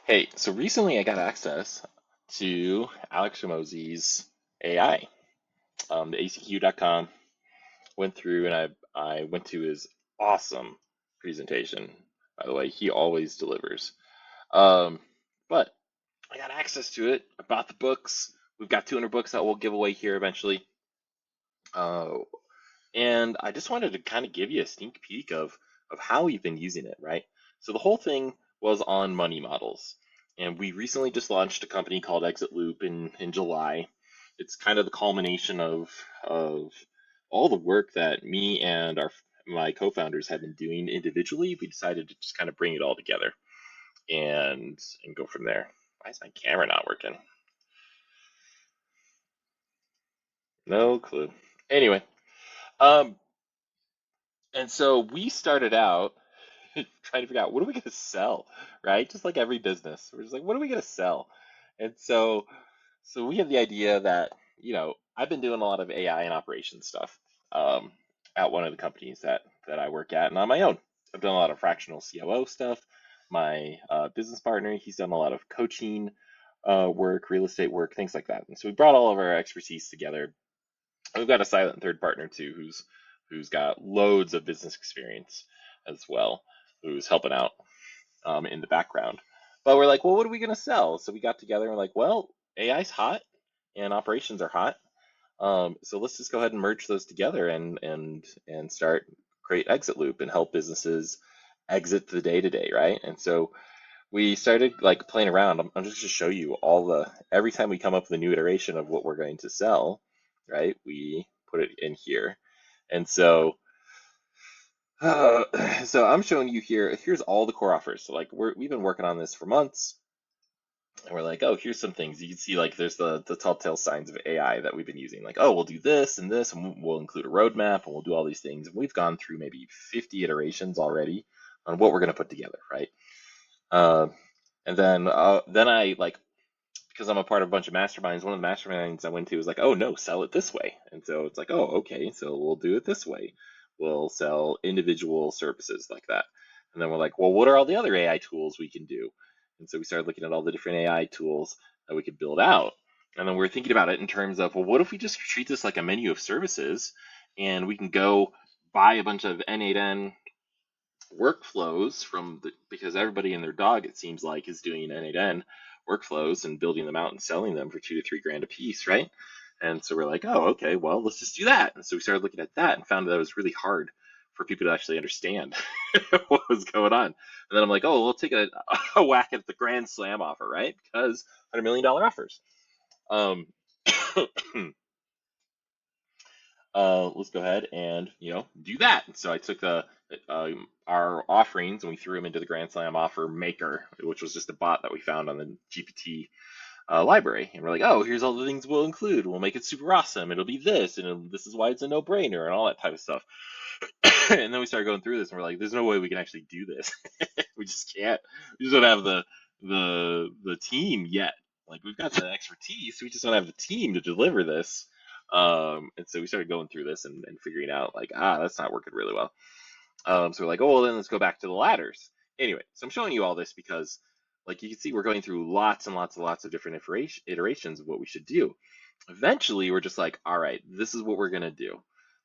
Hey, so recently I got access to Alex Hormozi's AI, the ACQ.com. Went through and I went to his awesome presentation. By the way, he always delivers. Um, but I got access to it. I bought the books. We've got 200 books that we'll give away here eventually. Uh, and I just wanted to kind of give you a sneak peek of how we've been using it, right? So the whole thing was on money models. And we recently just launched a company called Exit Loop in July. It's kind of the culmination of all the work that me and my co-founders have been doing individually. We decided to just kind of bring it all together and go from there. Why is my camera not working? No clue. Anyway, um, and so we started out trying to figure out what are we going to sell, right? Just like every business, we're just like, what are we going to sell? And so we have the idea that, I've been doing a lot of AI and operations stuff um, at one of the companies that I work at and on my own. I've done a lot of fractional COO stuff. My business partner, he's done a lot of coaching work, real estate work, things like that. And so we brought all of our expertise together. And we've got a silent third partner too, who's got loads of business experience as well, who's helping out in the background. But we're like, well, what are we going to sell? So we got together and we're like, well, AI's hot and operations are hot. So let's just go ahead and merge those together and start create exit loop and help businesses exit the day to day, right? And so we started like playing around. I'm just going to show you every time we come up with a new iteration of what we're going to sell, right? We put it in here. And uh, so I'm showing you here. Here's all the core offers. So like we've been working on this for months, and we're like, oh, here's some things you can see. Like there's the telltale signs of AI that we've been using. Like, oh, we'll do this and this, and we'll include a roadmap, and we'll do all these things. And we've gone through maybe 50 iterations already on what we're going to put together, right? Uh, and then I like because I'm a part of a bunch of masterminds. One of the masterminds I went to was like, oh no, sell it this way. And so it's like, oh, okay, so we'll do it this way. We'll sell individual services like that. And then we're like, well, what are all the other AI tools we can do? And so we started looking at all the different AI tools that we could build out. And then we're thinking about it in terms of, well, what if we just treat this like a menu of services and we can go buy a bunch of N8N workflows because everybody and their dog, it seems like, is doing N8N workflows and building them out and selling them for 2 to 3 grand a piece, right? And so we're like, oh, okay, well, let's just do that. And so we started looking at that and found that it was really hard for people to actually understand what was going on. And then I'm like, oh, we'll take a whack at the Grand Slam offer, right? Because $100 million offers. Um, let's go ahead and do that. So I took our offerings and we threw them into the Grand Slam offer maker, which was just a bot that we found on the GPT library. And we're like, oh, here's all the things we'll include. We'll make it super awesome. It'll be this, and this is why it's a no-brainer, and all that type of stuff. And then we started going through this, and we're like, there's no way we can actually do this. We just can't. We just don't have the team yet. Like we've got the expertise, we just don't have the team to deliver this. And so we started going through this and figuring out like, that's not working really well. So we're like, oh, well, then let's go back to the ladders. Anyway, so I'm showing you all this because, like you can see, we're going through lots and lots and lots of different iterations of what we should do. Eventually, we're just like, all right, this is what we're gonna do.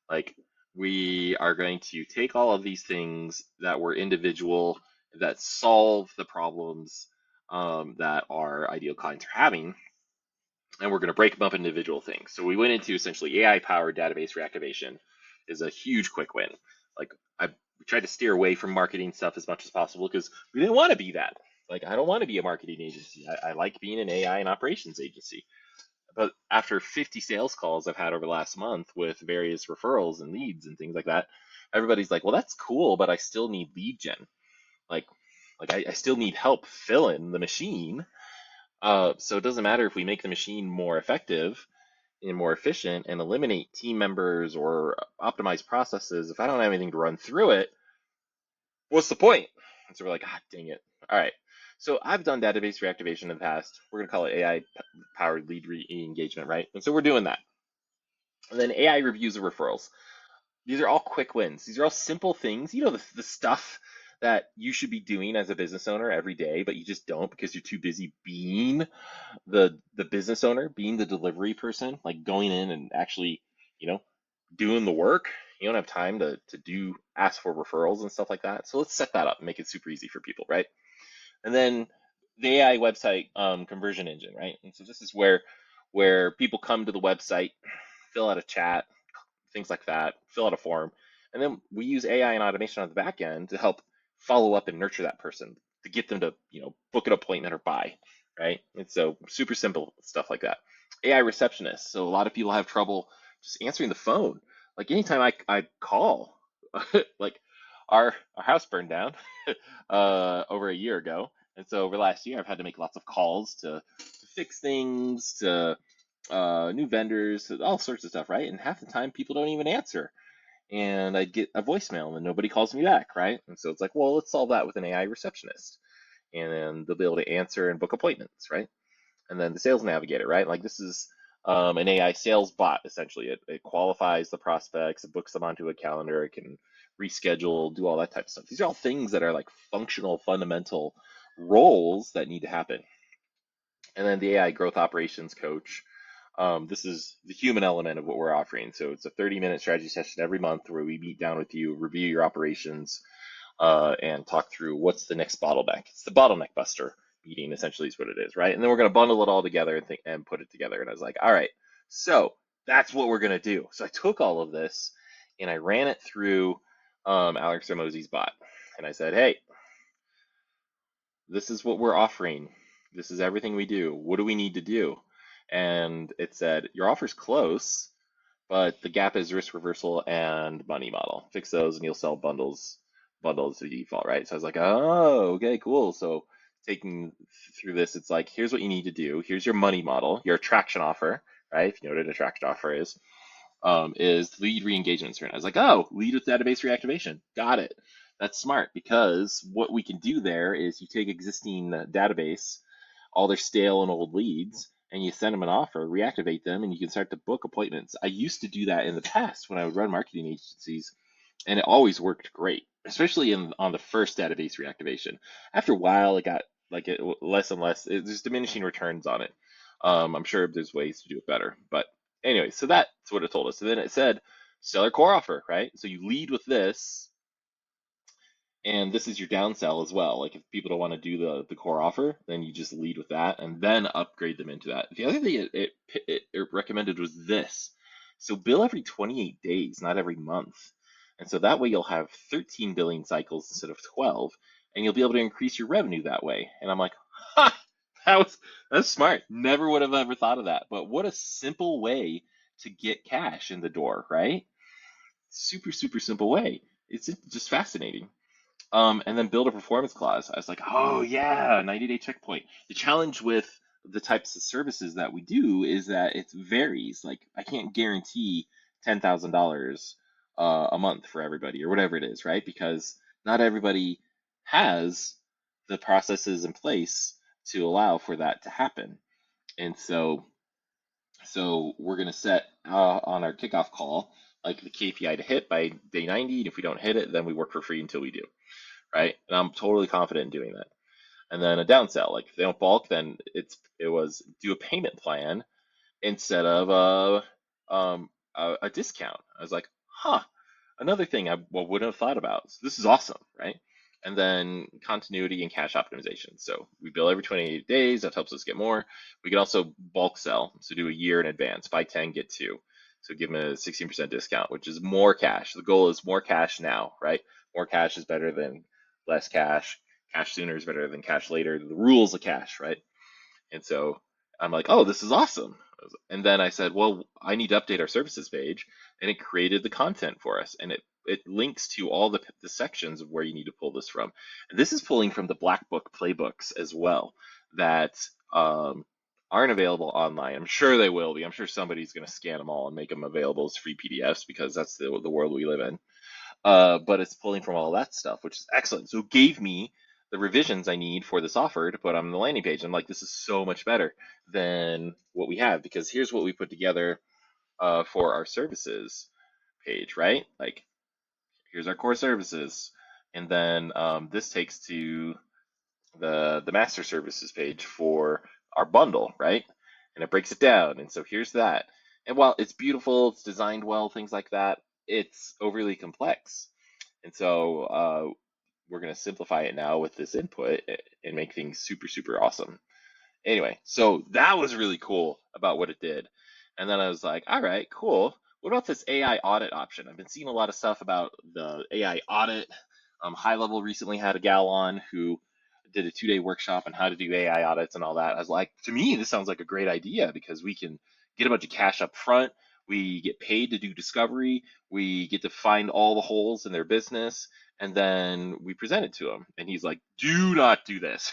Like, we are going to take all of these things that were individual, that solve the problems that our ideal clients are having, and we're going to break them up into individual things. So we went into essentially AI-powered database reactivation is a huge quick win. Like I tried to steer away from marketing stuff as much as possible because we didn't want to be that. Like I don't want to be a marketing agency. I like being an AI and operations agency. But after 50 sales calls I've had over the last month with various referrals and leads and things like that, everybody's like, well, that's cool, but I still need lead gen. Like, I still need help filling the machine. So it doesn't matter if we make the machine more effective and more efficient and eliminate team members or optimize processes. If I don't have anything to run through it, what's the point? And so we're like, dang it. All right. So I've done database reactivation in the past. We're going to call it AI powered lead re-engagement, right? And so we're doing that. And then AI reviews of referrals. These are all quick wins. These are all simple things. The stuff that you should be doing as a business owner every day, but you just don't because you're too busy being the business owner, being the delivery person, like going in and actually, you know, doing the work. You don't have time to do ask for referrals and stuff like that. So let's set that up and make it super easy for people, right? And then the AI website conversion engine, right? And so this is where people come to the website, fill out a chat, things like that, fill out a form, and then we use AI and automation on the back end to help follow up and nurture that person to get them to book an appointment or buy, right? And so super simple stuff like that. AI receptionist. So a lot of people have trouble just answering the phone. Like anytime I call, like our house burned down over a year ago, and so over the last year I've had to make lots of calls to fix things, to new vendors, all sorts of stuff, right? And half the time people don't even answer. And I get a voicemail and nobody calls me back, right? And so it's like, well, let's solve that with an AI receptionist. And then they'll be able to answer and book appointments, right? And then the sales navigator, right? Like this is an AI sales bot, essentially. It qualifies the prospects, it books them onto a calendar, it can reschedule, do all that type of stuff. These are all things that are like functional, fundamental roles that need to happen. And then the AI growth operations coach. This is the human element of what we're offering. So it's a 30-minute strategy session every month where we meet down with you, review your operations, and talk through what's the next bottleneck. It's the bottleneck buster meeting, essentially, is what it is, right? And then we're going to bundle it all together and put it together. And I was like, all right, so that's what we're going to do. So I took all of this and I ran it through Alex Hormozi's bot. And I said, hey, this is what we're offering. This is everything we do. What do we need to do? And it said, your offer's close, but the gap is risk reversal and money model. Fix those and you'll sell bundles to default, right? So I was like, oh, okay, cool. So taking through this, it's like, here's what you need to do. Here's your money model, your attraction offer, right? If you know what an attraction offer is lead re-engagement. And I was like, oh, lead with database reactivation. Got it. That's smart because what we can do there is you take existing database, all their stale and old leads, and you send them an offer, reactivate them, and you can start to book appointments. I used to do that in the past when I would run marketing agencies, and it always worked great, especially on the first database reactivation. After a while, it got like less and less. There's diminishing returns on it. I'm sure there's ways to do it better, but anyway, so that's what it told us. And then it said seller core offer, right? So you lead with this, and this is your downsell as well. Like if people don't want to do the core offer, then you just lead with that and then upgrade them into that. The other thing it recommended was this. So bill every 28 days, not every month. And so that way you'll have 13 billing cycles instead of 12, and you'll be able to increase your revenue that way. And I'm like, ha, that's smart. Never would have ever thought of that. But what a simple way to get cash in the door, right? Super, super simple way. It's just fascinating. And then build a performance clause. I was like, oh yeah, 90-day checkpoint. The challenge with the types of services that we do is that it varies. Like I can't guarantee $10,000 a month for everybody or whatever it is, right? Because not everybody has the processes in place to allow for that to happen. And so we're going to set on our kickoff call like the KPI to hit by day 90. And if we don't hit it, then we work for free until we do, right? And I'm totally confident in doing that. And then a downsell, like if they don't bulk, then it was do a payment plan instead of a discount. I was like, huh, another thing I wouldn't have thought about. So this is awesome, right? And then continuity and cash optimization. So we bill every 28 days. That helps us get more. We can also bulk sell. So do a year in advance. Buy 10, get 2. So give them a 16% discount, which is more cash. The goal is more cash now, right? More cash is better than less cash. Cash sooner is better than cash later. The rules of cash, right? And so I'm like, oh, this is awesome. And then I said, well, I need to update our services page. And it created the content for us. And it links to all the sections of where you need to pull this from. And this is pulling from the Black Book playbooks as well that aren't available online. I'm sure they will be. I'm sure somebody's going to scan them all and make them available as free PDFs because that's the world we live in. But it's pulling from all that stuff, which is excellent. So it gave me the revisions I need for this offer to put on the landing page. I'm like, this is so much better than what we have because here's what we put together for our services page, right? Like, here's our core services. And then this takes to the master services page for our bundle, right? And it breaks it down. And so here's that. And while it's beautiful, it's designed well, things like that, it's overly complex. And so we're going to simplify it now with this input and make things super, super awesome. Anyway, so that was really cool about what it did. And then I was like, all right, cool. What about this AI audit option? I've been seeing a lot of stuff about the AI audit. High Level recently had a gal on who did a 2-day workshop on how to do AI audits and all that. I was like, to me, this sounds like a great idea because we can get a bunch of cash up front. We get paid to do discovery. We get to find all the holes in their business, and then we present it to him. And he's like, do not do this.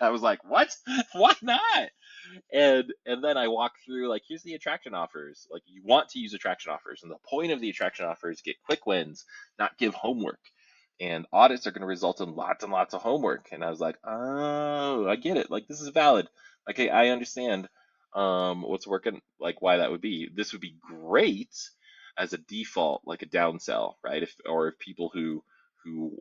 I was like, what? Why not? And then I walk through like, here's the attraction offers. Like, you want to use attraction offers, and the point of the attraction offers get quick wins, not give homework. And audits are going to result in lots and lots of homework. And I was like, oh, I get it. Like, this is valid. Okay, I understand what's working, like why that would be. This would be great as a default, like a downsell, right? If people who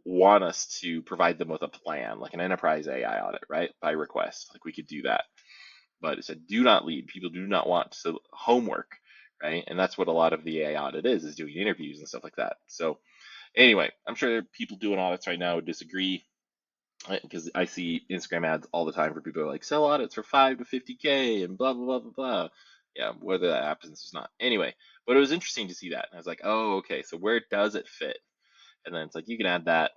want us to provide them with a plan, like an enterprise AI audit, right? By request, like we could do that. But it said do not lead. People do not want so homework, right? And that's what a lot of the AI audit is doing interviews and stuff like that. So anyway, I'm sure there are people doing audits right now who disagree because I see Instagram ads all the time for people who are like sell audits for 5 to 50K and blah blah blah blah blah. Yeah, whether that happens or not. Anyway, but it was interesting to see that. And I was like, oh, okay, so where does it fit? And then it's like you can add that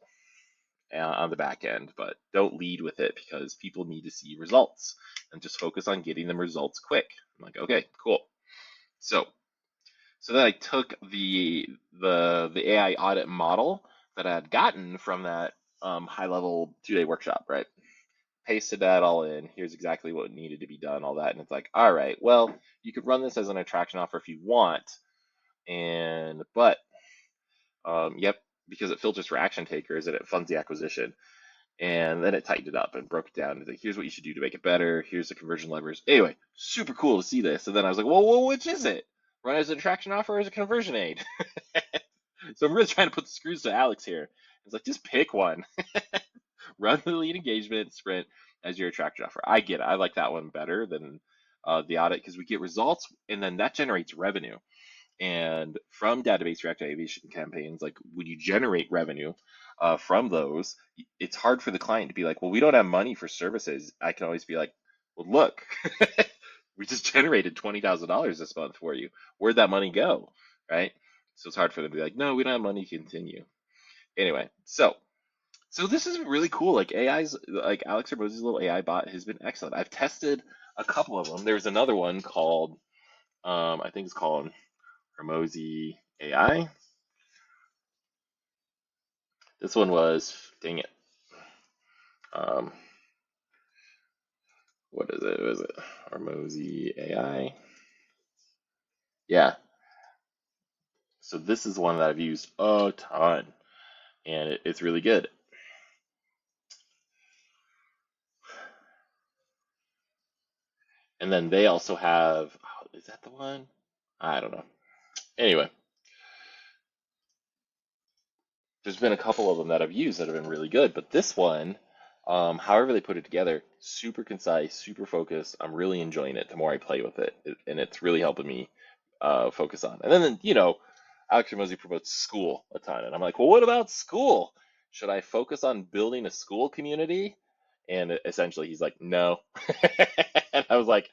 on the back end, but don't lead with it because people need to see results and just focus on getting them results quick. I'm like, okay, cool. So so then I took the AI audit model that I had gotten from that high level 2-day workshop, right? Pasted that all in. Here's exactly what needed to be done, all that, and it's like, all right, well, you could run this as an attraction offer if you want, and but yep, because it filters for action takers and it funds the acquisition. And then it tightened it up and broke it down. It's like, here's what you should do to make it better. Here's the conversion levers. Anyway, super cool to see this. And then I was like, well, which is it? Run as an attraction offer or as a conversion aid? So I'm really trying to put the screws to Alex here. It's like, just pick one. Run the lead engagement sprint as your attraction offer. I get it. I like that one better than the audit because we get results and then that generates revenue. And from database reactivation campaigns, like when you generate revenue from those, it's hard for the client to be like, well, we don't have money for services. I can always be like, well, look, we just generated $20,000 this month for you. Where'd that money go? Right? So it's hard for them to be like, no, we don't have money to continue. Anyway, so this is really cool. Like AI's, like Alex Hormozi's little AI bot has been excellent. I've tested a couple of them. There's another one called, I think it's called Hormozi AI. This one was, dang it. Um, what is it? Was it Hormozi AI? Yeah. So this is one that I've used a ton, and it's really good. And then they also have, oh, is that the one? I don't know. Anyway, there's been a couple of them that I've used that have been really good, but this one, however they put it together, super concise, super focused. I'm really enjoying it the more I play with it, and it's really helping me focus on. And then, Alex Hormozi promotes school a ton, and I'm like, well, what about school? Should I focus on building a school community? And essentially, he's like, no. And I was like,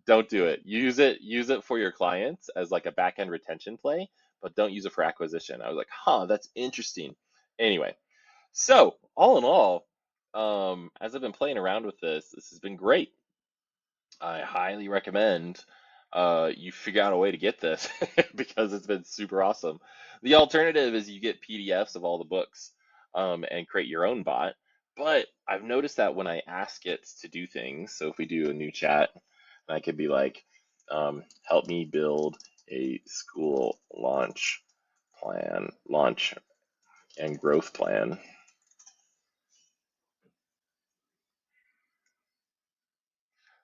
don't do it. Use it for your clients as like a back end retention play, but don't use it for acquisition. I was like, huh, that's interesting. Anyway, so all in all, as I've been playing around with this has been great. I highly recommend you figure out a way to get this because it's been super awesome. The alternative is you get PDFs of all the books and create your own bot. But I've noticed that when I ask it to do things, so if we do a new chat, I could be like, help me build a school launch and growth plan.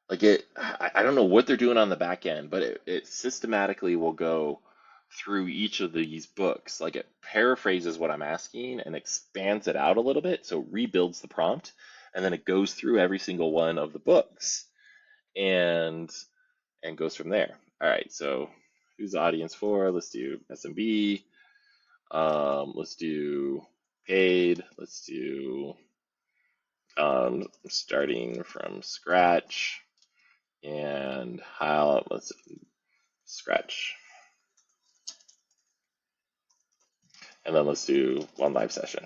Like I don't know what they're doing on the back end, but it systematically will go through each of these books. Like it paraphrases what I'm asking and expands it out a little bit, so it rebuilds the prompt, and then it goes through every single one of the books and goes from there. All right, so who's the audience for? Let's do SMB. Let's do paid. Let's do starting from scratch and how. Let's scratch, and then let's do one live session.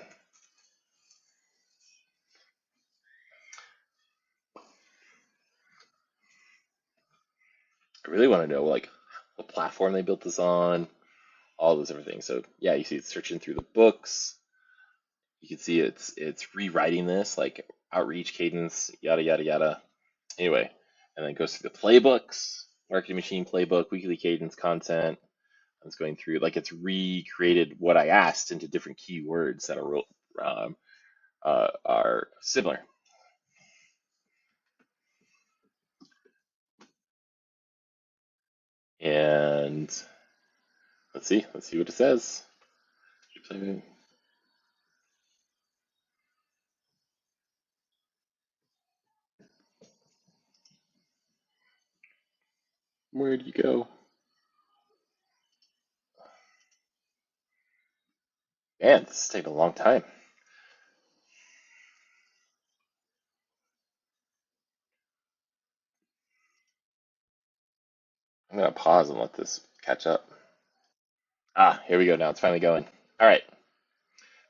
I really want to know like what platform they built this on, all those different things. So yeah, you see it's searching through the books. You can see it's rewriting this like outreach cadence, yada yada yada. Anyway, and then it goes through the playbooks, marketing machine playbook, weekly cadence content. It's going through like it's recreated what I asked into different keywords that are similar. And let's see what it says. Where'd you go? Man, this is taking a long time. I'm gonna pause and let this catch up. Ah, here we go now. It's finally going. All right.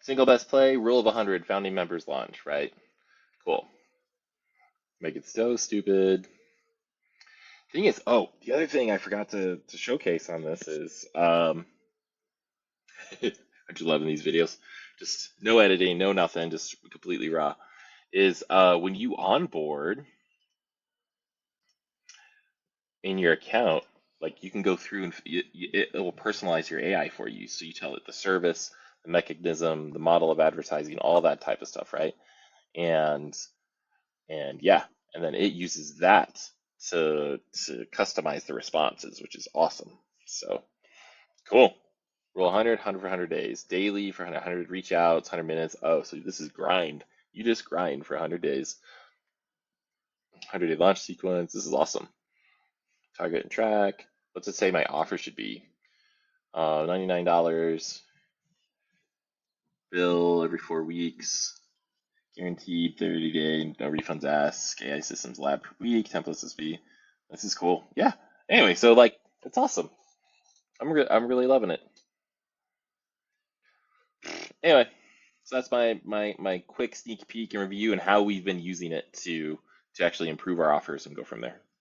Single best play, rule of 100, founding members launch, right? Cool. Make it so stupid. Thing is, oh, the other thing I forgot to showcase on this is, aren't you loving these videos? Just no editing, no nothing, just completely raw. Is when you onboard in your account, like you can go through and it will personalize your AI for you. So you tell it the service, the mechanism, the model of advertising, all that type of stuff, right? And yeah, and then it uses that to customize the responses, which is awesome. So cool. Roll 100, 100 for 100 days, daily for 100 reach outs, 100 minutes. Oh, so this is grind. You just grind for 100 days, 100-day launch sequence. This is awesome. Target and track. What's it say my offer should be? $99, bill every 4 weeks, guaranteed 30-day, no refunds asked, AI systems lab per week, templates SB. This is cool. Yeah. Anyway, so like, it's awesome. I'm really loving it. Anyway, so that's my quick sneak peek and review and how we've been using it to actually improve our offers and go from there.